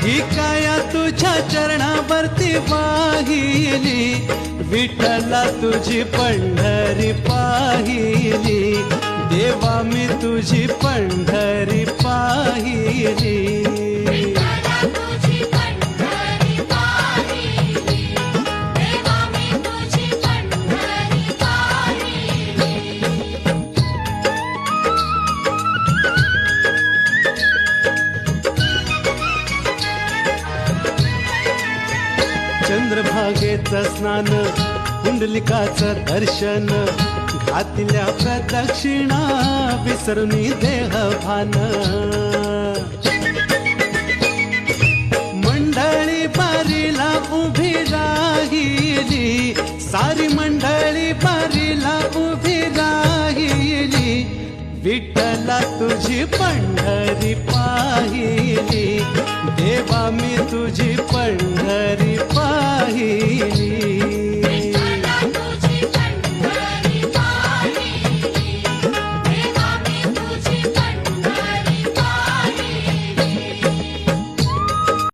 ही काया तुझ्या चरणावरती वाहिली, विठ्ठला तुझी पंढरी पाहिली, देवा मी तुझी पंढरी पाहिली. चंद्रभागेचं स्नान, कुंडलिकाचं दर्शन, घातल्या प्रदक्षिणा विसरुनी देहभान. मंडळी बारीला उभी राहिली, सारी मंडळी बारीला उभी राहिली, विठ्ठला तुझी पंढरी पाहिली, देवा मी तुझी